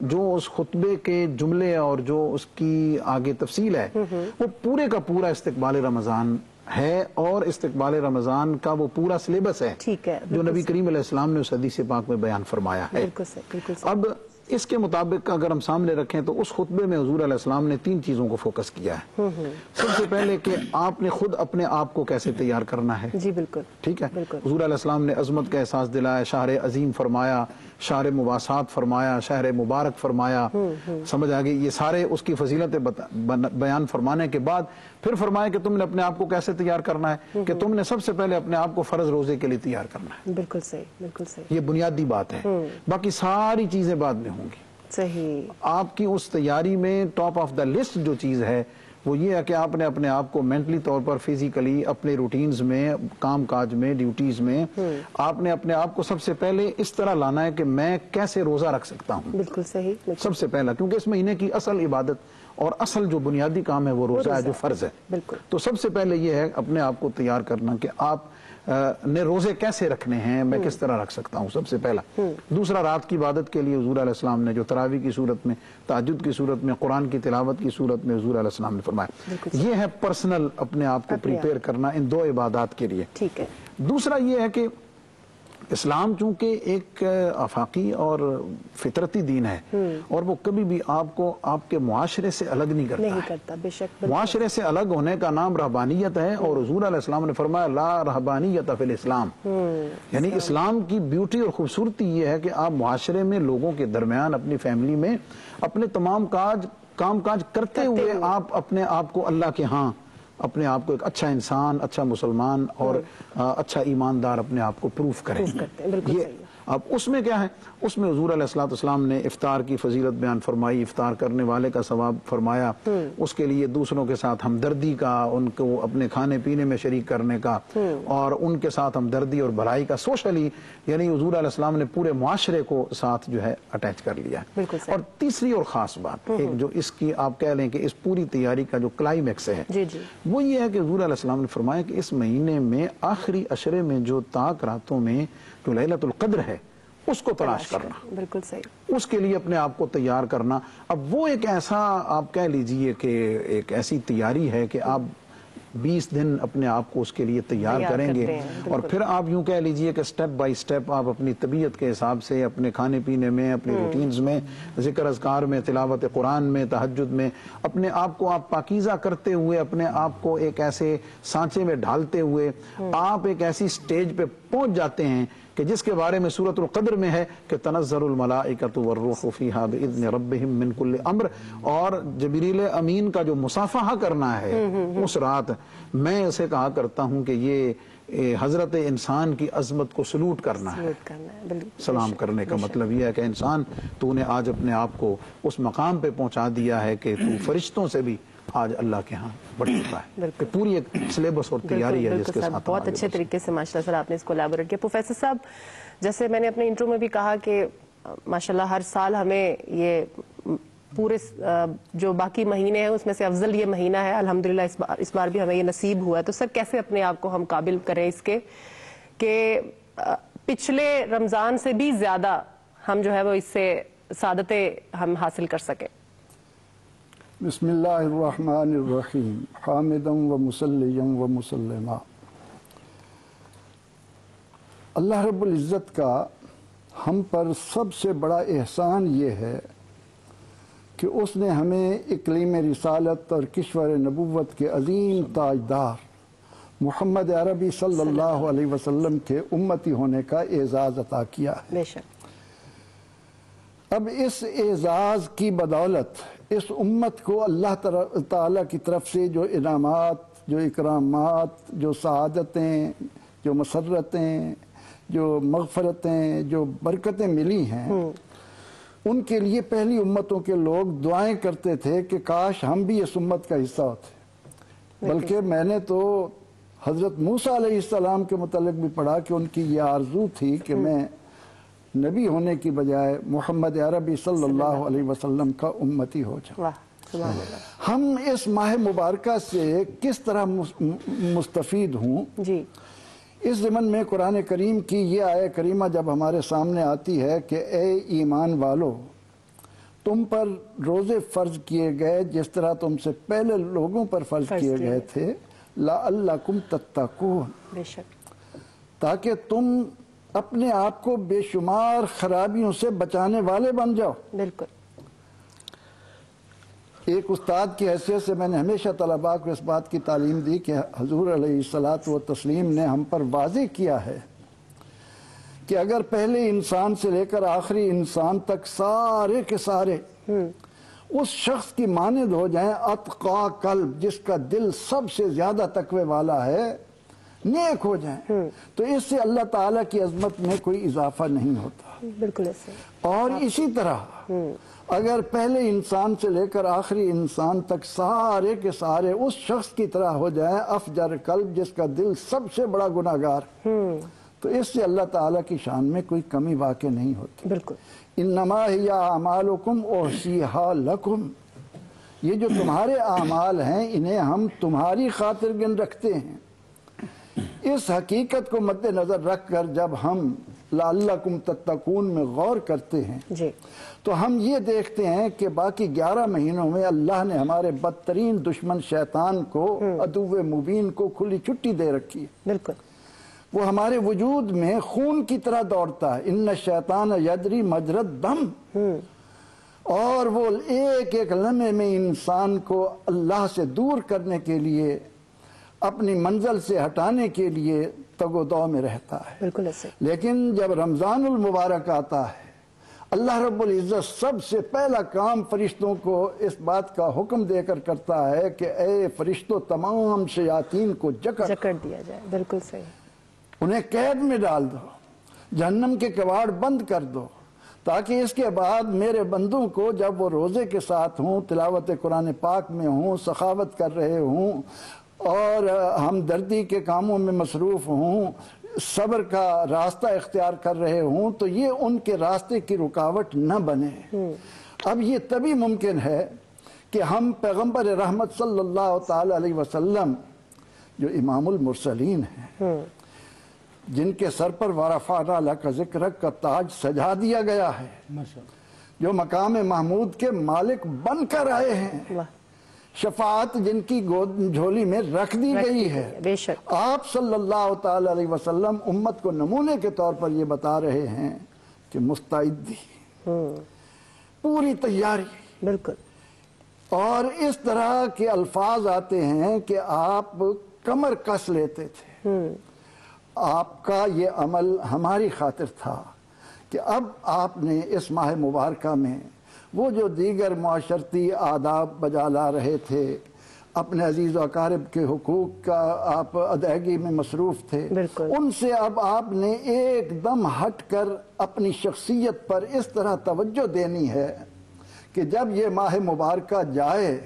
جو اس خطبے کے جملے اور جو اس کی آگے تفصیل ہے وہ پورے کا پورا استقبال رمضان ہے، اور استقبال رمضان کا وہ پورا سلیبس ہے جو نبی کریم علیہ السلام نے اس حدیث پاک میں بیان فرمایا ہے۔ اب اس کے مطابق اگر ہم سامنے رکھیں تو اس خطبے میں حضور علیہ السلام نے 3 چیزوں کو فوکس کیا ہے۔ سب سے پہلے کہ آپ نے خود اپنے آپ کو کیسے تیار کرنا ہے، جی بالکل ٹھیک ہے۔ حضور علیہ السلام نے عظمت کا احساس دلایا، شہر عظیم فرمایا، شہر مواسات فرمایا، شہر مبارک فرمایا، سمجھ آ گئی، یہ سارے اس کی فضیلتیں بیان فرمانے کے بعد پھر فرمایا کہ تم نے اپنے آپ کو کیسے تیار کرنا ہے، کہ تم نے سب سے پہلے اپنے آپ کو فرض روزے کے لیے تیار کرنا ہے۔ بالکل صحیح، بالکل صحیح، یہ بنیادی بات ہے، باقی ساری چیزیں بعد میں ہوں گی۔ صحیح، آپ کی اس تیاری میں ٹاپ آف دا لسٹ جو چیز ہے وہ یہ ہے کہ آپ نے اپنے آپ کو مینٹلی طور پر، فزیکلی، اپنے روٹینز میں، کام کاج میں، ڈیوٹیز میں آپ نے اپنے آپ کو سب سے پہلے اس طرح لانا ہے کہ میں کیسے روزہ رکھ سکتا ہوں۔ بالکل صحیح، سب سے پہلا، کیونکہ اس مہینے کی اصل عبادت اور اصل جو بنیادی کام ہے وہ روزہ ہے، جو فرض ہے۔ بالکل، تو سب سے پہلے یہ ہے اپنے آپ کو تیار کرنا کہ آپ نے روزے کیسے رکھنے ہیں، میں کس طرح رکھ سکتا ہوں، سب سے پہلا۔ دوسرا، رات کی عبادت کے لیے حضور علیہ السلام نے جو تراویح کی صورت میں، تہجد کی صورت میں، قرآن کی تلاوت کی صورت میں حضور علیہ السلام نے فرمایا، یہ ہے پرسنل اپنے آپ کو پریپیئر کرنا ان 2 عبادات کے لیے۔ ٹھیک ہے۔ دوسرا یہ ہے کہ اسلام چونکہ ایک آفاقی اور فطرتی دین ہے، اور وہ کبھی بھی آپ کو آپ کے معاشرے سے الگ نہیں کرتا، بے شک۔ معاشرے سے الگ ہونے کا نام رہبانیت ہے، اور حضور علیہ السلام نے فرمایا لا رہبانیت فی الاسلام، یعنی اسلام کی بیوٹی اور خوبصورتی یہ ہے کہ آپ معاشرے میں لوگوں کے درمیان، اپنی فیملی میں، اپنے تمام کام کاج کرتے ہوئے آپ اپنے آپ کو اللہ کے ہاں، اپنے آپ کو ایک اچھا انسان، اچھا مسلمان اور اچھا ایماندار اپنے آپ کو پروف کریں۔ یہ اب اس میں کیا ہے، اس میں حضور علیہ السلام نے افطار کی فضیلت بیان فرمائی، افطار کرنے والے کا ثواب فرمایا، اس کے لیے دوسروں کے ساتھ ہمدردی کا، ان کو اپنے کھانے پینے میں شریک کرنے کا، اور ان کے ساتھ ہمدردی اور بھلائی کا، سوشلی، یعنی حضور علیہ السلام نے پورے معاشرے کو ساتھ جو ہے اٹیچ کر لیا۔ اور تیسری اور خاص بات ایک جو اس کی آپ کہہ لیں کہ اس پوری تیاری کا جو کلائمیکس ہے وہ یہ ہے کہ حضور علیہ السلام نے فرمایا کہ اس مہینے میں آخری عشرے میں جو تاک راتوں میں جو لیلۃ القدر ہے اس کو تلاش کرنا، بالکل صحیح، اس کے لیے اپنے آپ کو تیار کرنا۔ اب وہ ایک ایسا آپ کہہ لیجئے کہ ایک ایسی تیاری ہے کہ آپ 20 دن اپنے آپ کو اس کے لیے تیار کریں گے، اور پھر آپ یوں کہہ لیجئے کہ سٹیپ بائی سٹیپ آپ اپنی طبیعت کے حساب سے، اپنے کھانے پینے میں، اپنی روٹینز میں، ذکر اذکار میں، تلاوت قرآن میں، تہجد میں، اپنے آپ کو آپ پاکیزہ کرتے ہوئے، اپنے آپ کو ایک ایسے سانچے میں ڈھالتے ہوئے آپ ایک ایسی سٹیج پہ پہنچ جاتے ہیں کہ جس کے بارے میں سورۃ القدر میں ہے کہ تنزل الملائکۃ والروح فیہا باذن ربہم من کل امر، اور جبریل امین کا جو مصافحہ کرنا ہے اس رات، میں اسے کہا کرتا ہوں کہ یہ حضرت انسان کی عظمت کو سلوٹ کرنا ہے، سلام کرنے کا مطلب یہ ہے کہ انسان تو نے آج اپنے آپ کو اس مقام پہ پہنچا دیا ہے کہ تو فرشتوں سے بھی آج اللہ کے ہاں بڑھ چکا ہے، کہ پوری ایک سلیبس اور تیاری ہے جس کے ساتھ بہت اچھے طریقے سے ماشاءاللہ سر آپ نے اس کو الیبوریٹ کیا۔ پروفیسر صاحب، جیسے میں نے اپنے انٹرو میں بھی کہا کہ ماشاءاللہ ہر سال ہمیں یہ پورے جو باقی مہینے ہیں اس میں سے افضل یہ مہینہ ہے، الحمدللہ اس بار بھی ہمیں یہ نصیب ہوا ہے، تو سر کیسے اپنے آپ کو ہم قابل کریں اس کے کہ پچھلے رمضان سے بھی زیادہ ہم جو ہے وہ اس سے سعادتیں ہم حاصل کر سکیں؟ بسم اللہ الرحمن الرحیم، حامدا و مسلیا و مسلما۔ اللہ رب العزت کا ہم پر سب سے بڑا احسان یہ ہے کہ اس نے ہمیں اقلیم رسالت اور کشور نبوت کے عظیم تاجدار محمد عربی صلی اللہ علیہ وسلم کے امتی ہونے کا اعزاز عطا کیا ہے۔ بے شک۔ اب اس اعزاز کی بدولت اس امت کو اللہ تعالیٰ کی طرف سے جو انعامات، جو اکرامات، جو سعادتیں، جو مسرتیں، جو مغفرتیں، جو برکتیں ملی ہیں، ان کے لیے پہلی امتوں کے لوگ دعائیں کرتے تھے کہ کاش ہم بھی اس امت کا حصہ ہوتے۔ بلکہ میں نے تو حضرت موسیٰ علیہ السلام کے متعلق بھی پڑھا کہ ان کی یہ آرزو تھی کہ میں نبی ہونے کی بجائے محمد عربی صلی اللہ علیہ وسلم کا امتی ہو جاؤں۔ ہم اس ماہ مبارکہ سے کس طرح مستفید ہوں؟ جی، اس ضمن میں قرآن کریم کی یہ آیہ کریمہ جب ہمارے سامنے آتی ہے کہ اے ایمان والو، تم پر روزے فرض کیے گئے جس طرح تم سے پہلے لوگوں پر فرض کیے گئے تھے، لعلکم تتقون، بے شک، تاکہ تم اپنے آپ کو بے شمار خرابیوں سے بچانے والے بن جاؤ۔ بالکل۔ ایک استاد کی حیثیت سے میں نے ہمیشہ طلباء کو اس بات کی تعلیم دی کہ حضور علیہ الصلاۃ والتسلیم نے ہم پر واضح کیا ہے کہ اگر پہلے انسان سے لے کر آخری انسان تک سارے کے سارے اس شخص کی مانند ہو جائیں، اتقا قلب، جس کا دل سب سے زیادہ تقوی والا ہے، نیک ہو جائیں، تو اس سے اللہ تعالیٰ کی عظمت میں کوئی اضافہ نہیں ہوتا۔ بالکل ایسے۔ اور اسی طرح اگر پہلے انسان سے لے کر آخری انسان تک سارے کے سارے اس شخص کی طرح ہو جائیں، افجر قلب، جس کا دل سب سے بڑا گناہگار، تو اس سے اللہ تعالیٰ کی شان میں کوئی کمی واقع نہیں ہوتی۔ بالکل۔ انما ہی اعمالکم احصیھا لکم، یہ جو تمہارے اعمال ہیں انہیں ہم تمہاری خاطر گن رکھتے ہیں۔ اس حقیقت کو مد نظر رکھ کر جب ہم لعلکم تتقون میں غور کرتے ہیں جی، تو ہم یہ دیکھتے ہیں کہ باقی 11 مہینوں میں اللہ نے ہمارے بدترین دشمن شیطان کو، عدو مبین کو، کھلی چھٹی دے رکھی ہے۔ بالکل۔ وہ ہمارے وجود میں خون کی طرح دوڑتا ہے، ان الشیطان یجری مجری الدم، اور وہ ایک ایک لمحے میں انسان کو اللہ سے دور کرنے کے لیے، اپنی منزل سے ہٹانے کے لیے تگ و دو میں رہتا ہے۔ بالکل ایسے۔ لیکن جب رمضان المبارک آتا ہے، اللہ رب العزت سب سے پہلا کام فرشتوں کو اس بات کا حکم دے کر کرتا ہے کہ اے فرشتوں، تمام شیاطین کو جکڑ دیا جائے۔ بالکل صحیح۔ انہیں قید میں ڈال دو، جہنم کے کواڑ بند کر دو، تاکہ اس کے بعد میرے بندوں کو جب وہ روزے کے ساتھ ہوں، تلاوت قرآن پاک میں ہوں، سخاوت کر رہے ہوں اور ہمدردی کے کاموں میں مصروف ہوں، صبر کا راستہ اختیار کر رہے ہوں، تو یہ ان کے راستے کی رکاوٹ نہ بنے۔ اب یہ تبھی ممکن ہے کہ ہم پیغمبر رحمت صلی اللہ تعالی علیہ وسلم، جو امام المرسلین ہیں، جن کے سر پر ورفعنا لک ذکرک کا تاج سجا دیا گیا ہے، جو مقام محمود کے مالک بن کر آئے ہیں، شفاعت جن کی جھولی میں رکھ دی گئی ہے، بے شک، آپ صلی اللہ تعالی علیہ وسلم امت کو نمونے کے طور پر یہ بتا رہے ہیں کہ مستعدی، پوری تیاری۔ بالکل۔ اور اس طرح کے الفاظ آتے ہیں کہ آپ کمر کس لیتے تھے، آپ کا یہ عمل ہماری خاطر تھا کہ اب آپ نے اس ماہ مبارکہ میں وہ جو دیگر معاشرتی آداب بجا لا رہے تھے، اپنے عزیز و اقارب کے حقوق کا آپ ادائیگی میں مصروف تھے، ان سے اب آپ نے ایک دم ہٹ کر اپنی شخصیت پر اس طرح توجہ دینی ہے کہ جب یہ ماہ مبارکہ جائے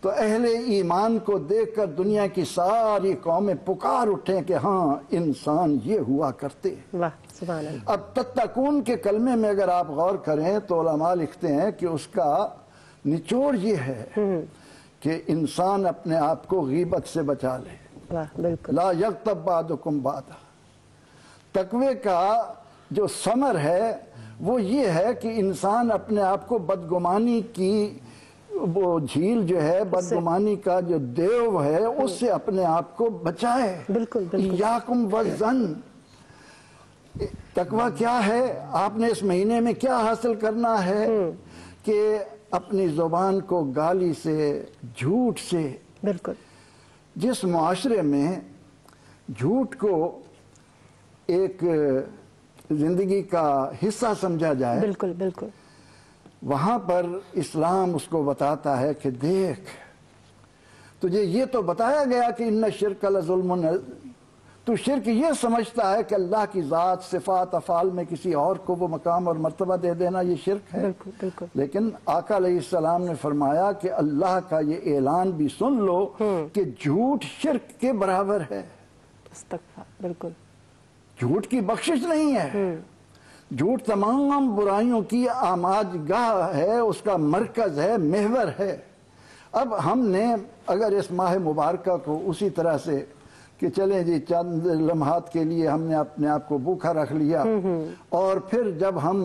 تو اہل ایمان کو دیکھ کر دنیا کی ساری قومیں پکار اٹھیں کہ ہاں انسان یہ ہوا کرتے۔ واہ سبحان اللہ۔ اب تتقون کے کلمے میں اگر آپ غور کریں تو علماء لکھتے ہیں کہ اس کا نچوڑ یہ ہے کہ انسان اپنے آپ کو غیبت سے بچا لے۔ واہ بالکل۔ لا یغتب بعضکم بعضا۔ تقوی کا جو ثمر ہے وہ یہ ہے کہ انسان اپنے آپ کو بدگمانی کی وہ جھیل جو ہے، بدگمانی کا جو دیو ہے، اس سے اپنے آپ کو بچائے۔ بالکل بالکل۔ ایاکم والظن۔ تقوی کیا ہے؟ آپ نے اس مہینے میں کیا حاصل کرنا ہے کہ اپنی زبان کو گالی سے، جھوٹ سے، بالکل، جس معاشرے میں جھوٹ کو ایک زندگی کا حصہ سمجھا جائے، بالکل بالکل، وہاں پر اسلام اس کو بتاتا ہے کہ دیکھ، تجھے یہ تو بتایا گیا کہ ان الشرک لظلم، تو شرک یہ سمجھتا ہے کہ اللہ کی ذات، صفات، افعال میں کسی اور کو وہ مقام اور مرتبہ دے دینا یہ شرک ہے۔ بالکل بالکل۔ لیکن آقا علیہ السلام نے فرمایا کہ اللہ کا یہ اعلان بھی سن لو کہ جھوٹ شرک کے برابر ہے۔ استغفار، بالکل، جھوٹ کی بخشش نہیں ہے۔ جھوٹ تمام برائیوں کی آماج گاہ ہے، اس کا مرکز ہے، محور ہے۔ اب ہم نے اگر اس ماہ مبارکہ کو اسی طرح سے کہ چلیں جی چند لمحات کے لیے ہم نے اپنے آپ کو بھوکا رکھ لیا، اور پھر جب ہم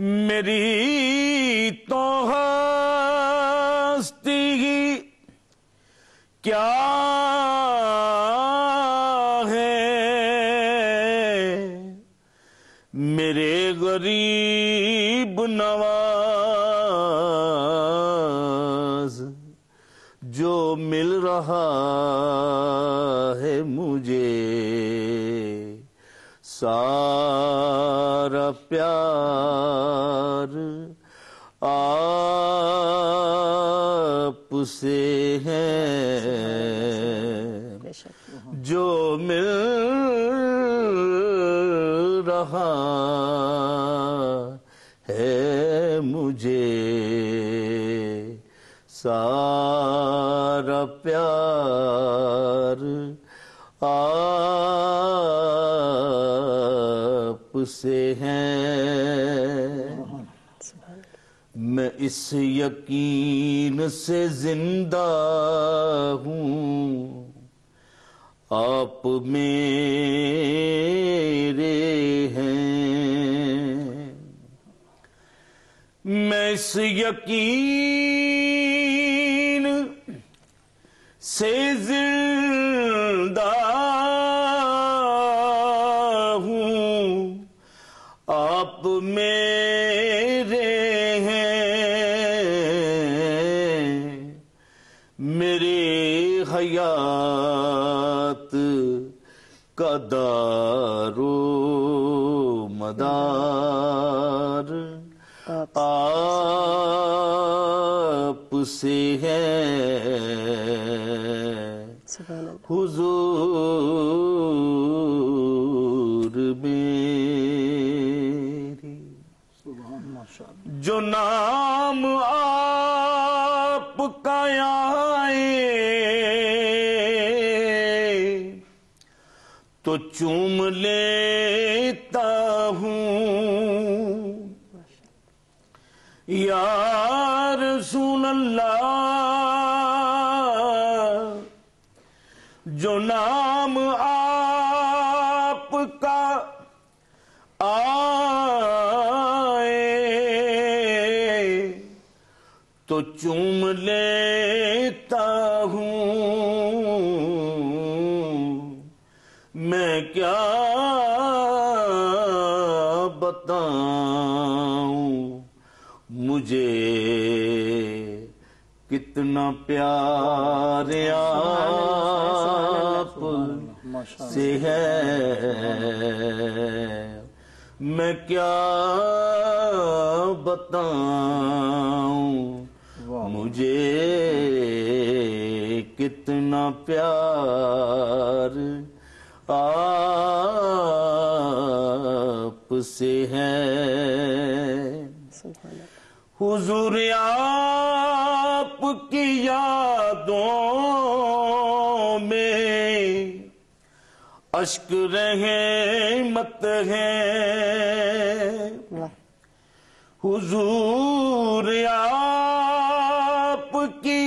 میری تو ہستی ہی کیا ہے، میرے غریب نواز جو مل رہا ہے مجھے، سارا پیار آپ سے ہے، جو مل رہا ہے مجھے، سارا پیار آپ سے ہے۔ میں اس یقین سے زندہ ہوں، آپ میرے ہیں۔ میں اس یقین سے زندہ ہوں، آپ میرے میری حیات کا دار و مدار آپ سے ہے، حضور میری جو نام آپ کا آئے تو چوم لیتا ہوں، یا رسول اللہ جو نام آپ کا تو چوم لیتا ہوں، میں کیا بتاؤں مجھے کتنا پیار آپ سے ہے، میں کیا بتاؤں مجھے کتنا پیار آپ سے ہے۔ حضور آپ کی یادوں میں اشک رحمت ہے، حضور آپ کی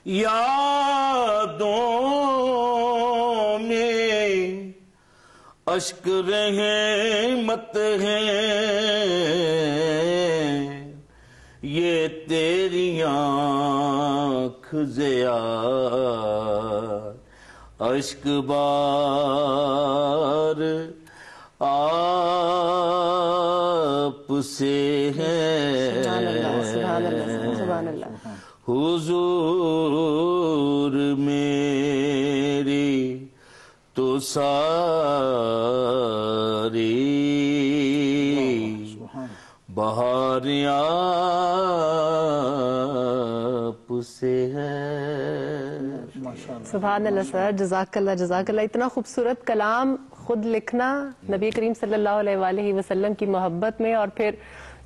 یادوں میں اشک رحمت ہے، یہ تیری آنکھ ضیا اشک بار آپ سے ہے، حضور میری تو ساری بہار آپ سے ہے۔ سبحان اللہ سر، جزاک اللہ جزاک اللہ۔ اتنا خوبصورت کلام خود لکھنا نبی کریم صلی اللہ علیہ وآلہ وسلم کی محبت میں، اور پھر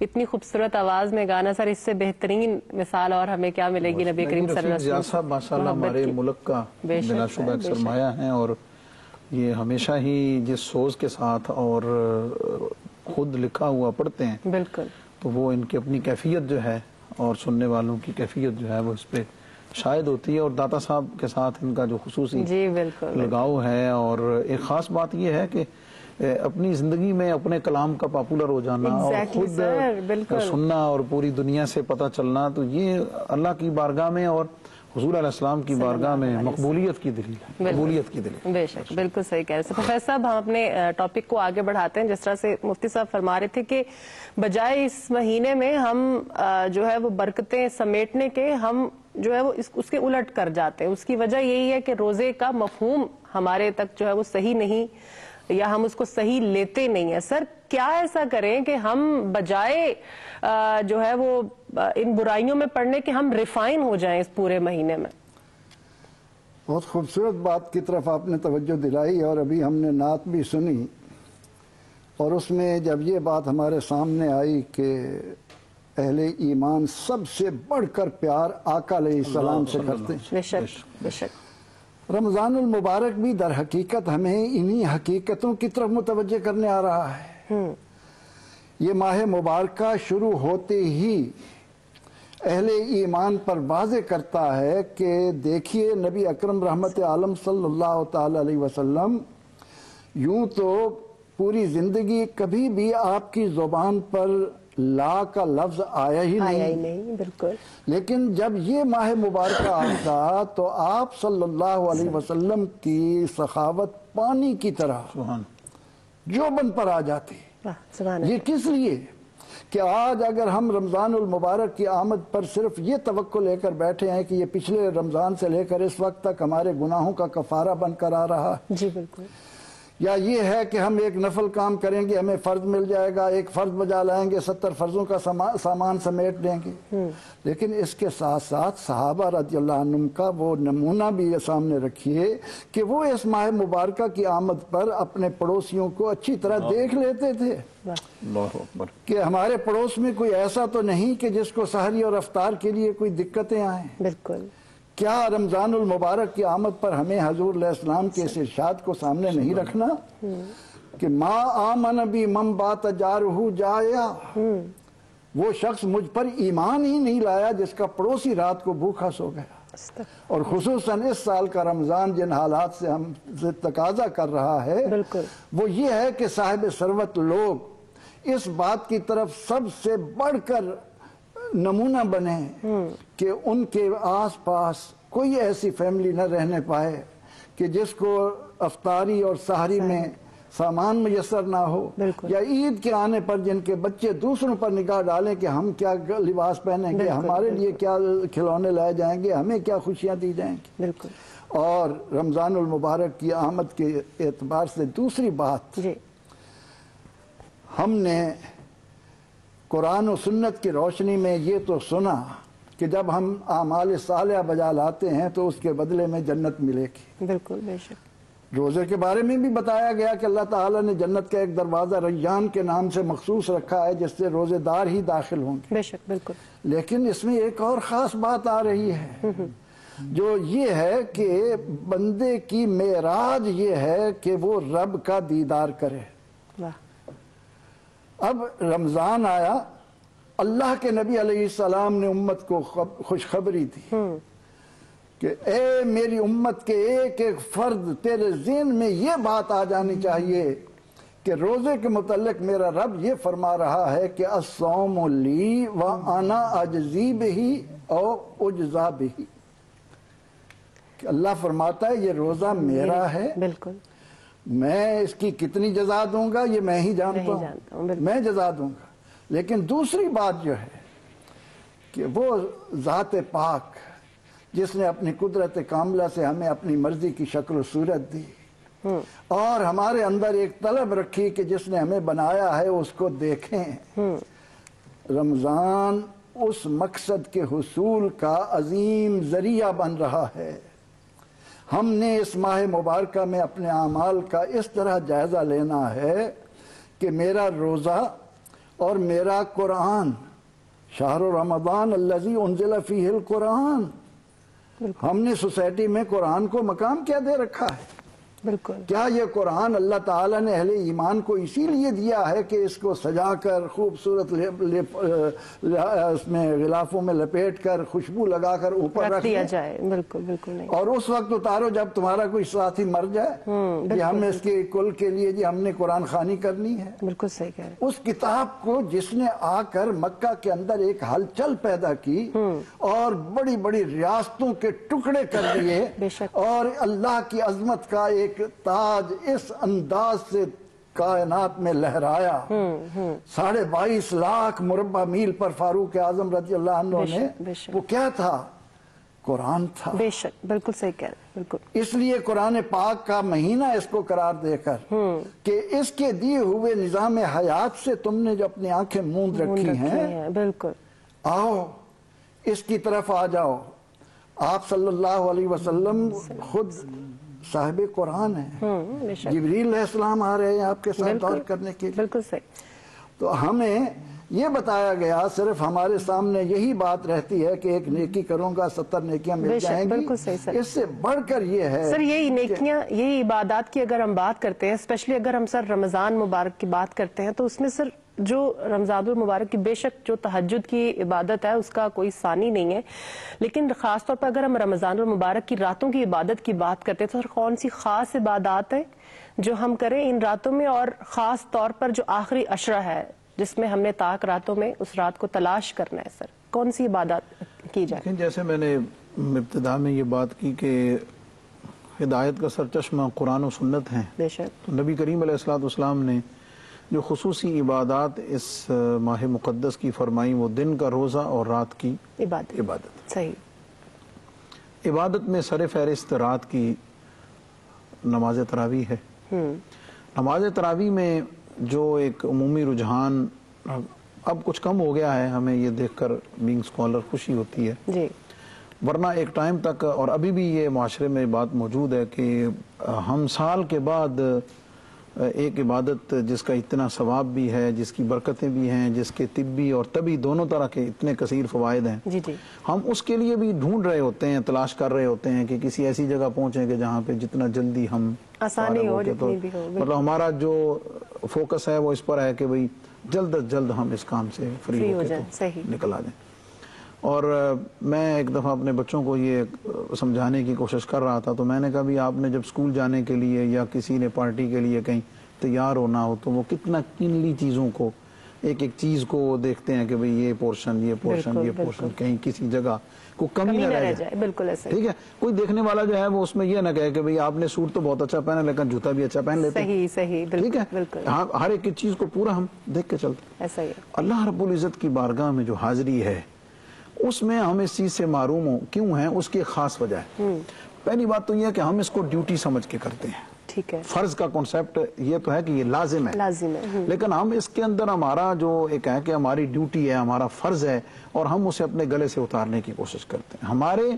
اتنی خوبصورت آواز میں گانا، سر اس سے بہترین مثال اور ہمیں کیا ملے گی نبی کریم صلی اللہ علیہ وسلم صاحب ماشاءاللہ ہمارے ملک کا بلا شبہ ایک سرمایہ ہیں، اور یہ ہمیشہ ہی جس سوز کے ساتھ اور خود لکھا ہوا پڑھتے ہیں بالکل، تو وہ ان کی اپنی کیفیت جو ہے اور سننے والوں کی کیفیت جو ہے وہ اس پہ شاید ہوتی ہے، اور داتا صاحب کے ساتھ ان کا جو خصوصی جی بالکل لگاؤ ہے۔ اور ایک خاص بات یہ ہے کہ اپنی زندگی میں اپنے کلام کا پاپولر ہو جانا اور خود سننا اور پوری دنیا سے پتہ چلنا، تو یہ اللہ کی بارگاہ میں اور حضور علیہ السلام کی بارگاہ میں مقبولیت کی دلیل ہے، قبولیت کی دلیل۔ بے شک، بالکل صحیح کہہ رہے ہیں پروفیسر صاحب۔ ہم اپنے ٹاپک کو آگے بڑھاتے ہیں، جس طرح سے مفتی صاحب فرما رہے تھے کہ بجائے اس مہینے میں ہم جو ہے وہ برکتیں سمیٹنے کے، ہم جو ہے وہ اس کے الٹ کر جاتے ہیں۔ اس کی وجہ یہی ہے کہ روزے کا مفہوم ہمارے تک جو ہے وہ صحیح نہیں، یا ہم اس کو صحیح لیتے نہیں ہیں۔ سر کیا ایسا کریں کہ ہم بجائے جو ہے وہ ان برائیوں میں پڑنے کے ہم ریفائن ہو جائیں اس پورے مہینے میں؟ بہت خوبصورت بات کی طرف آپ نے توجہ دلائی، اور ابھی ہم نے نعت بھی سنی، اور اس میں جب یہ بات ہمارے سامنے آئی کہ اہل ایمان سب سے بڑھ کر پیار آقا علیہ السلام سے کرتے ہیں۔ بے شک، بے شک۔ رمضان المبارک بھی در حقیقت ہمیں انہی حقیقتوں کی طرف متوجہ کرنے آ رہا ہے۔ یہ ماہ مبارکہ شروع ہوتے ہی اہل ایمان پر واضح کرتا ہے کہ دیکھیے نبی اکرم رحمت عالم صلی اللہ تعالی علیہ وسلم یوں تو پوری زندگی کبھی بھی آپ کی زبان پر لا کا لفظ آیا ہی نہیں، بالکل، لیکن جب یہ ماہ مبارکہ آتا تو آپ صلی اللہ علیہ وسلم کی سخاوت پانی کی طرح جوبن پر آ جاتی۔ یہ کس لیے کہ آج اگر ہم رمضان المبارک کی آمد پر صرف یہ توقع لے کر بیٹھے ہیں کہ یہ پچھلے رمضان سے لے کر اس وقت تک ہمارے گناہوں کا کفارہ بن کر آ رہا، جی بالکل، یا یہ ہے کہ ہم ایک نفل کام کریں گے ہمیں فرض مل جائے گا، ایک فرض بجا لائیں گے 70 فرضوں کا سامان سمیٹ دیں گے، لیکن اس کے ساتھ ساتھ صحابہ رضی اللہ عنہم کا وہ نمونہ بھی سامنے رکھیے کہ وہ اس ماہ مبارکہ کی آمد پر اپنے پڑوسیوں کو اچھی طرح دیکھ لیتے تھے اللہ اکبر، کہ ہمارے پڑوس میں کوئی ایسا تو نہیں کہ جس کو سحری اور افطار کے لیے کوئی دقتیں آئیں۔ بالکل، کیا رمضان المبارک کی آمد پر ہمیں حضور علیہ السلام کے اس ارشاد کو سامنے نہیں رکھنا کہ ما آمن بی من بات جارہ جایا، وہ شخص مجھ پر ایمان ہی نہیں لایا جس کا پڑوسی رات کو بھوکا سو گیا۔ اور خصوصاً اس سال کا رمضان جن حالات سے ہم سے تقاضا کر رہا ہے وہ یہ ہے کہ صاحب ثروت لوگ اس بات کی طرف سب سے بڑھ کر نمونہ بنے کہ ان کے آس پاس کوئی ایسی فیملی نہ رہنے پائے کہ جس کو افطاری اور سحری میں سامان میسر نہ ہو، یا عید کے آنے پر جن کے بچے دوسروں پر نگاہ ڈالیں کہ ہم کیا لباس پہنیں گے، ہمارے لیے کیا کھلونے لائے جائیں گے، ہمیں کیا خوشیاں دی جائیں گی۔ بالکل۔ اور رمضان المبارک کی آمد کے اعتبار سے دوسری بات، ہم نے قرآن و سنت کی روشنی میں یہ تو سنا کہ جب ہم اعمال صالحہ بجا لاتے ہیں تو اس کے بدلے میں جنت ملے گی۔ بالکل، بے شک۔ روزے کے بارے میں بھی بتایا گیا کہ اللہ تعالیٰ نے جنت کا ایک دروازہ ریان کے نام سے مخصوص رکھا ہے جس سے روزے دار ہی داخل ہوں گے۔ بے شک، بالکل۔ لیکن اس میں ایک اور خاص بات آ رہی ہے جو یہ ہے کہ بندے کی معراج یہ ہے کہ وہ رب کا دیدار کرے۔ اب رمضان آیا، اللہ کے نبی علیہ السلام نے امت کو خوشخبری دی کہ اے میری امت کے ایک ایک فرد تیرے ذہن میں یہ بات آ جانی چاہیے کہ روزے کے متعلق میرا رب یہ فرما رہا ہے کہ الصوم لی وانا اجزی بہ او اجزا بہ، کہ اللہ فرماتا ہے یہ روزہ میرا ہے، بالکل، میں اس کی کتنی جزا دوں گا یہ میں ہی جانتا ہوں، میں جزا دوں گا۔ لیکن دوسری بات جو ہے کہ وہ ذات پاک جس نے اپنی قدرت کاملہ سے ہمیں اپنی مرضی کی شکل و صورت دی اور ہمارے اندر ایک طلب رکھی کہ جس نے ہمیں بنایا ہے اس کو دیکھیں، رمضان اس مقصد کے حصول کا عظیم ذریعہ بن رہا ہے۔ ہم نے اس ماہ مبارکہ میں اپنے اعمال کا اس طرح جائزہ لینا ہے کہ میرا روزہ اور میرا قرآن، شہر رمضان الذی انزل فیہ القرآن، ہم نے سوسائٹی میں قرآن کو مقام کیا دے رکھا ہے؟ بالکل کیا یہ قرآن اللہ تعالیٰ نے اہل ایمان کو اسی لیے دیا ہے کہ اس کو سجا کر خوبصورت اس میں غلافوں میں لپیٹ کر خوشبو لگا کر اوپر رکھ دیا جائے؟ بالکل بالکل نہیں. اور اس وقت اتارو جب تمہارا کوئی ساتھی مر جائے کہ ہم اس کے کل کے لیے جی ہم نے قرآن خوانی کرنی ہے. بالکل صحیح کہہ رہے ہیں. اس کتاب کو جس نے آ کر مکہ کے اندر ایک ہلچل پیدا کی اور بڑی بڑی ریاستوں کے ٹکڑے کر دیے اور اللہ کی عظمت کا ایک تاج اس انداز سے کائنات میں لہرایا. 22.5 لاکھ مربع میل پر فاروق اعظم رضی اللہ عنہ نے وہ کیا تھا؟ قرآن تھا. بے شک بالکل صحیح کہہ رہے ہیں. بالکل اس لیے قرآن پاک کا مہینہ اس کو قرار دے کر کہ اس کے دیے ہوئے نظام حیات سے تم نے جو اپنی آنکھیں موند رکھی ہیں بالکل آؤ اس کی طرف آ جاؤ. آپ صلی اللہ علیہ وسلم خود صاحب قرآن ہیں. جبریل علیہ السلام آ رہے ہیں آپ کے ساتھ دور کرنے کے لیے. بالکل صحیح. تو ہمیں یہ بتایا گیا صرف ہمارے سامنے یہی بات رہتی ہے کہ ایک نیکی کروں گا 70 نیکیاں مل جائیں گی. اس سے بڑھ کر یہ ہے سر یہی نیکیاں یہی عبادات کی اگر ہم بات کرتے ہیں اسپیشلی اگر ہم سر رمضان مبارک کی بات کرتے ہیں تو اس میں سر جو رمضان المبارک کی بے شک جو تہجد کی عبادت ہے اس کا کوئی ثانی نہیں ہے لیکن خاص طور پر اگر ہم رمضان المبارک کی راتوں کی عبادت کی بات کرتے ہیں تو سر کون سی خاص عبادات ہیں جو ہم کریں ان راتوں میں اور خاص طور پر جو آخری عشرہ ہے جس میں ہم نے طاق راتوں میں اس رات کو تلاش کرنا ہے سر کون سی عبادات کی جائے؟ جیسے میں نے ابتدا میں یہ بات کی کہ ہدایت کا سرچشمہ قرآن و سنت ہیں. بے شک. تو نبی کریم علیہ السلام نے جو خصوصی عبادات اس ماہ مقدس کی فرمائی وہ دن کا روزہ اور رات کی عبادت. صحیح. عبادت میں سر فہرست رات کی نماز تراویح ہے. نماز تراویح میں جو ایک عمومی رجحان اب کچھ کم ہو گیا ہے ہمیں یہ دیکھ کر بینگ اسکالر خوشی ہوتی ہے جی. ورنہ ایک ٹائم تک اور ابھی بھی یہ معاشرے میں بات موجود ہے کہ ہم سال کے بعد ایک عبادت جس کا اتنا ثواب بھی ہے جس کی برکتیں بھی ہیں جس کے طبی اور طبی دونوں طرح کے اتنے کثیر فوائد ہیں جی جی. ہم اس کے لیے بھی ڈھونڈ رہے ہوتے ہیں تلاش کر رہے ہوتے ہیں کہ کسی ایسی جگہ پہنچیں کہ جہاں پہ جتنا جلدی ہم آسانی ہو جتنی بھی ہو مطلب ہمارا جو فوکس ہے وہ اس پر ہے کہ بھئی جلد از جلد ہم اس کام سے فری ہو کے نکل آ جائیں. اور میں ایک دفعہ اپنے بچوں کو یہ سمجھانے کی کوشش کر رہا تھا تو میں نے کہا بھی آپ نے جب اسکول جانے کے لیے یا کسی نے پارٹی کے لیے کہیں تیار ہونا ہو تو وہ کتنا کینلی چیزوں کو ایک ایک چیز کو دیکھتے ہیں کہ بھئی یہ پورشن کہیں کسی جگہ کو کمی نہ رہ جائے. بالکل ایسا. ٹھیک ہے. کوئی دیکھنے والا جو ہے وہ اس میں یہ نہ کہے کہ بھئی آپ نے سوٹ تو بہت اچھا پہنا لیکن جوتا بھی اچھا پہن لیتے ہیں. صحیح. ٹھیک ہے. ہر ایک چیز کو پورا ہم دیکھ کے چلتے ہیں. ایسا ہی. اللہ رب العزت کی بارگاہ میں جو حاضری ہے اس میں ہم اس چیز سے معروم ہوں کیوں ہیں اس کی ایک خاص وجہ ہے. پہلی بات تو یہ ہے کہ ہم اس کو ڈیوٹی سمجھ کے کرتے ہیں. ٹھیک ہے. فرض کا کانسیپٹ یہ تو ہے کہ یہ لازم ہے لیکن ہم اس کے اندر ہمارا جو ایک ہے کہ ہماری ڈیوٹی ہے ہمارا فرض ہے اور ہم اسے اپنے گلے سے اتارنے کی کوشش کرتے ہیں. ہمارے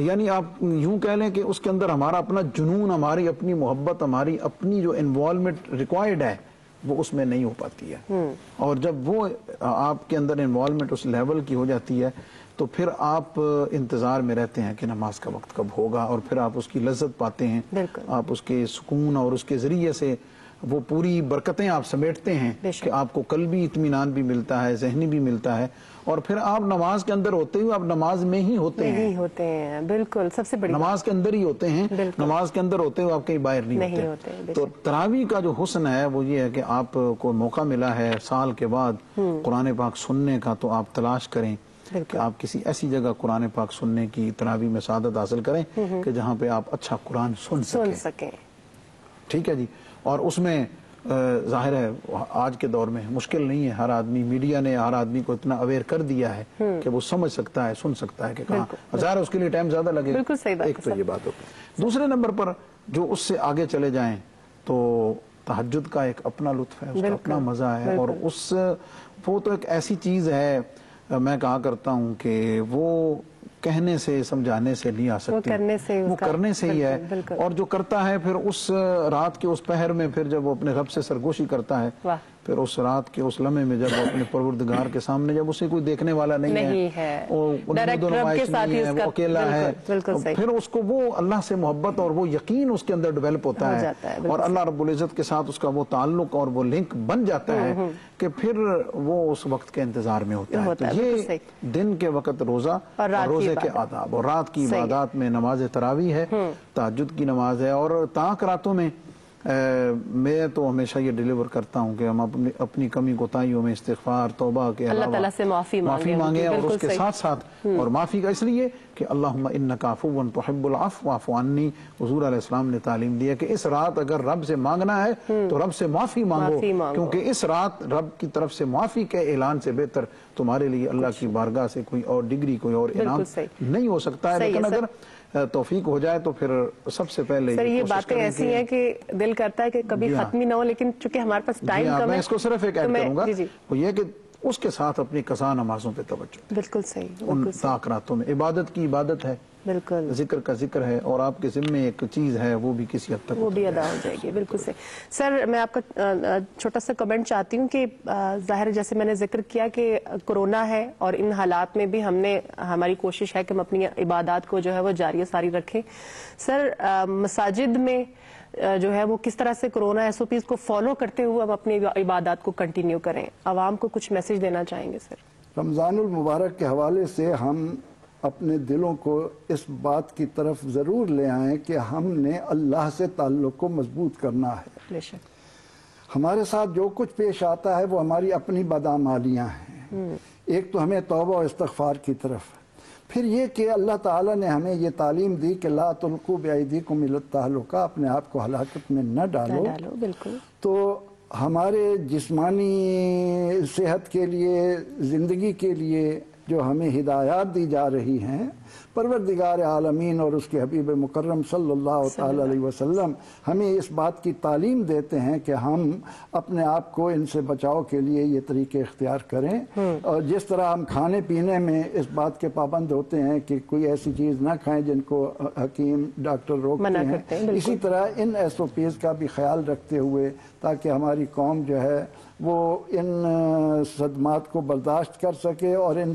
یعنی آپ یوں کہہ لیں کہ اس کے اندر ہمارا اپنا جنون ہماری اپنی محبت ہماری اپنی جو انوالومنٹ ریکوائرڈ ہے وہ اس میں نہیں ہو پاتی ہے. اور جب وہ آپ کے اندر انوالومنٹ اس لیول کی ہو جاتی ہے تو پھر آپ انتظار میں رہتے ہیں کہ نماز کا وقت کب ہوگا اور پھر آپ اس کی لذت پاتے ہیں. آپ اس کے سکون اور اس کے ذریعے سے وہ پوری برکتیں آپ سمیٹتے ہیں کہ آپ کو قلبی اطمینان بھی ملتا ہے ذہنی بھی ملتا ہے اور پھر آپ نماز کے اندر ہوتے ہوئے آپ نماز میں ہی ہوتے ہیں. بالکل سب سے بڑی نماز کے اندر ہی ہوتے ہیں. نماز کے اندر ہوتے ہوئے آپ کہیں باہر نہیں ہوتے. تو تراویح کا جو حسن ہے وہ یہ ہے کہ آپ کو موقع ملا ہے سال کے بعد قرآن پاک سننے کا تو آپ تلاش کریں کہ آپ کسی ایسی جگہ قرآن پاک سننے کی تراویح میں سعادت حاصل کریں کہ جہاں پہ آپ اچھا قرآن سن سکیں. ٹھیک ہے جی. اور اس میں ظاہر ہے آج کے دور میں مشکل نہیں ہے. ہر آدمی میڈیا نے ہر آدمی کو اتنا اویئر کر دیا ہے کہ وہ سمجھ سکتا ہے سن سکتا ہے کہ کہاں ظاہر ہے اس کے لیے ٹائم زیادہ لگے گا. ایک تو یہ بات ہوتی ہے. دوسرے نمبر پر جو اس سے آگے چلے جائیں تو تہجد کا ایک اپنا لطف ہے اس کا اپنا مزہ ہے اور وہ تو ایک ایسی چیز ہے میں کہا کرتا ہوں کہ وہ کہنے سے سمجھانے سے نہیں آ سکتی وہ کرنے سے ہی ہے. اور جو کرتا ہے پھر اس رات کے اس پہر میں پھر جب وہ اپنے رب سے سرگوشی کرتا ہے پھر اس رات کے اس لمحے میں جب وہ اپنے پروردگار کے سامنے جب اسے کوئی دیکھنے والا نہیں ہے وہ اکیلا ہے، پھر اس کو وہ اللہ سے محبت اور وہ یقین اس کے اندر ڈیولپ ہوتا ہے اور اللہ رب العزت کے ساتھ اس کا وہ تعلق اور وہ لنک بن جاتا ہے کہ پھر وہ اس وقت کے انتظار میں ہوتا ہے۔ تو یہ دن کے وقت روزہ اور روزے کے آداب اور رات کی عبادات میں نماز تراویح ہے، تہجد کی نماز ہے، اور طاق راتوں میں میں تو ہمیشہ یہ ڈیلیور کرتا ہوں کہ ہم اپنی کمی کوتاہیوں میں استغفار توبہ کے اللہ تعالیٰ سے معافی مانگیں اور اس کے ساتھ ساتھ اور معافی کا اس لیے کہ اللہم انک عفو تحب العفو فاعف عنی، حضور علیہ السلام نے تعلیم دیا کہ اس رات اگر رب سے مانگنا ہے تو رب سے معافی مانگو، کیونکہ اس رات رب کی طرف سے معافی کے اعلان سے بہتر تمہارے لیے اللہ کی بارگاہ سے کوئی اور ڈگری کوئی اور انعام نہیں ہو سکتا ہے۔ لیکن اگر توفیق ہو جائے تو پھر سب سے پہلے سر یہ باتیں ایسی ہیں کہ دل کرتا ہے کہ کبھی ختم ہی نہ ہو، لیکن چونکہ ہمارے پاس ٹائم کم ہے میں اس کو صرف ایک ایڈ کروں گا، وہ یہ کہ اس کے ساتھ اپنی قضا نمازوں پہ توجہ، بالکل صحیح، ان طاق راتوں میں عبادت کی عبادت ہے، بالکل ذکر کا ذکر ہے، اور آپ کے ذمے ایک چیز ہے وہ بھی کسی حد تک وہ بھی ادا ہو جائے گی، بالکل صحیح۔ سر میں آپ کا چھوٹا سا کمنٹ چاہتی ہوں کہ ظاہر جیسے میں نے ذکر کیا کہ کورونا ہے اور ان حالات میں بھی ہماری کوشش ہے کہ ہم اپنی عبادات کو جو ہے وہ جاری ساری رکھیں۔ سر مساجد میں جو ہے وہ کس طرح سے کورونا ایس او پیز کو فالو کرتے ہوئے ہم اپنی عبادات کو کنٹینیو کریں، عوام کو کچھ میسج دینا چاہیں گے سر؟ رمضان المبارک کے حوالے سے ہم اپنے دلوں کو اس بات کی طرف ضرور لے آئیں کہ ہم نے اللہ سے تعلق کو مضبوط کرنا ہے۔ بے شک ہمارے ساتھ جو کچھ پیش آتا ہے وہ ہماری اپنی بدعمالیاں ہیں، ایک تو ہمیں توبہ و استغفار کی طرف، پھر یہ کہ اللہ تعالیٰ نے ہمیں یہ تعلیم دی کہ لا تلقوا بأیدیکم الی التہلکہ، اپنے آپ کو ہلاکت میں نہ ڈالو۔ بالکل۔ تو ہمارے جسمانی صحت کے لیے، زندگی کے لیے جو ہمیں ہدایات دی جا رہی ہیں، پروردگار عالمین اور اس کے حبیب مکرم صلی اللہ تعالی علیہ وسلم ہمیں اس بات کی تعلیم دیتے ہیں کہ ہم اپنے آپ کو ان سے بچاؤ کے لیے یہ طریقے اختیار کریں، اور جس طرح ہم کھانے پینے میں اس بات کے پابند ہوتے ہیں کہ کوئی ایسی چیز نہ کھائیں جن کو حکیم ڈاکٹر روکتے ہیں، اسی طرح ان ایس او پیز کا بھی خیال رکھتے ہوئے تاکہ ہماری قوم جو ہے وہ ان صدمات کو برداشت کر سکے اور ان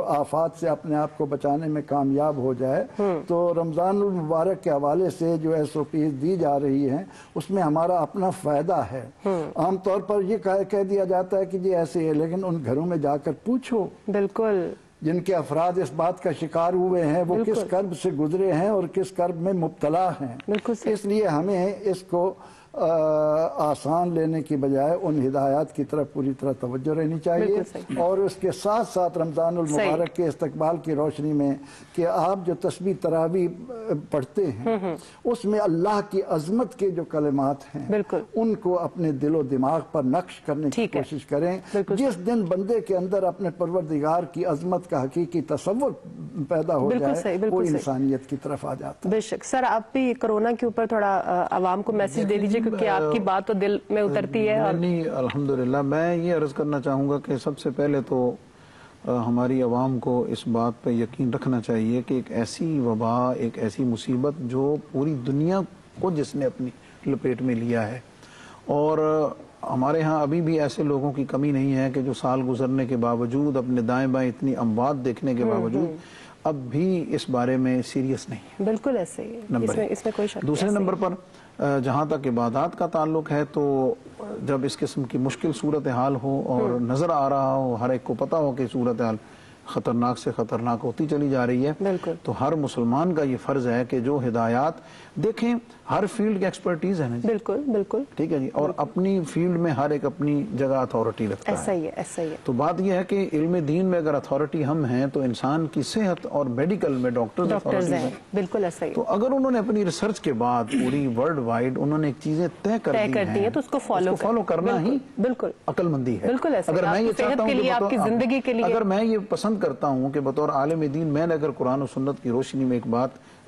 آفات سے اپنے آپ کو بچانے میں کامیاب ہو جائے، تو رمضان المبارک کے حوالے سے جو ایس او پیز دی جا رہی ہیں اس میں ہمارا اپنا فائدہ ہے۔ عام طور پر یہ کہہ دیا جاتا ہے کہ جی ایسے ہے، لیکن ان گھروں میں جا کر پوچھو بالکل جن کے افراد اس بات کا شکار ہوئے ہیں وہ کس کرب سے گزرے ہیں اور کس کرب میں مبتلا ہیں۔ اس لیے ہمیں اس کو آسان لینے کی بجائے ان ہدایات کی طرف پوری طرح توجہ رہنی چاہیے، اور اس کے ساتھ ساتھ رمضان المبارک کے استقبال کی روشنی میں کہ آپ جو تسبیح تراویح پڑھتے ہیں اس میں اللہ کی عظمت کے جو کلمات ہیں ان کو اپنے دل و دماغ پر نقش کرنے کی کوشش کریں۔ جس دن بندے کے اندر اپنے پروردگار کی عظمت کا حقیقی تصور پیدا ہو جائے وہ انسانیت کی طرف آ جاتا ہے۔ بے شک۔ سر آپ بھی کورونا کے اوپر تھوڑا عوام کو میسج دے دیجئے کیونکہ آپ کی بات تو دل میں اترتی ہے۔ الحمدللہ میں یہ عرض کرنا چاہوں گا کہ سب سے پہلے تو ہماری عوام کو اس بات پہ یقین رکھنا چاہیے کہ ایک ایسی وبا، ایک ایسی مصیبت جو پوری دنیا کو جس نے اپنی لپیٹ میں لیا ہے، اور ہمارے ہاں ابھی بھی ایسے لوگوں کی کمی نہیں ہے کہ جو سال گزرنے کے باوجود اپنے دائیں بائیں اتنی اموات دیکھنے کے باوجود اب بھی اس بارے میں سیریس نہیں۔ بالکل ایسے ہی ہے، اس میں کوئی شک نہیں۔ دوسرے نمبر پر جہاں تک عبادات کا تعلق ہے تو جب اس قسم کی مشکل صورتحال ہو اور نظر آ رہا ہو، ہر ایک کو پتا ہو کہ صورتحال خطرناک سے خطرناک ہوتی چلی جا رہی ہے، تو ہر مسلمان کا یہ فرض ہے کہ جو ہدایات دیکھیں، ہر فیلڈ کی ایکسپرٹیز ہے نا، بالکل بالکل ٹھیک ہے جی، اور اپنی فیلڈ میں ہر ایک اپنی جگہ اتھارٹی رکھتا ہے۔ ایسا ہی ہے، ایسا ہی ہے۔ تو بات یہ ہے کہ علم دین میں اگر اتھارٹی ہم ہیں تو انسان کی صحت اور میڈیکل میں ڈاکٹرز ہیں، بالکل ایسا ہی ہے۔ تو اگر انہوں نے اپنی ریسرچ کے بعد پوری ورلڈ وائڈ انہوں نے ایک چیزیں طے کر دی ہیں تو اس کو فالو کرنا ہی بالکل عقل مندی ہے۔ بالکل ایسا اگر میں یہ چاہتا ہوں کہ آپ کی زندگی کے لیے، اگر میں یہ پسند کرتا ہوں کہ بطور عالم دین میں نے اگر قرآن و سنت کی روشنی میں ایک بات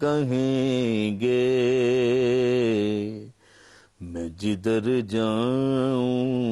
کہیں گے میں جدھر جاؤں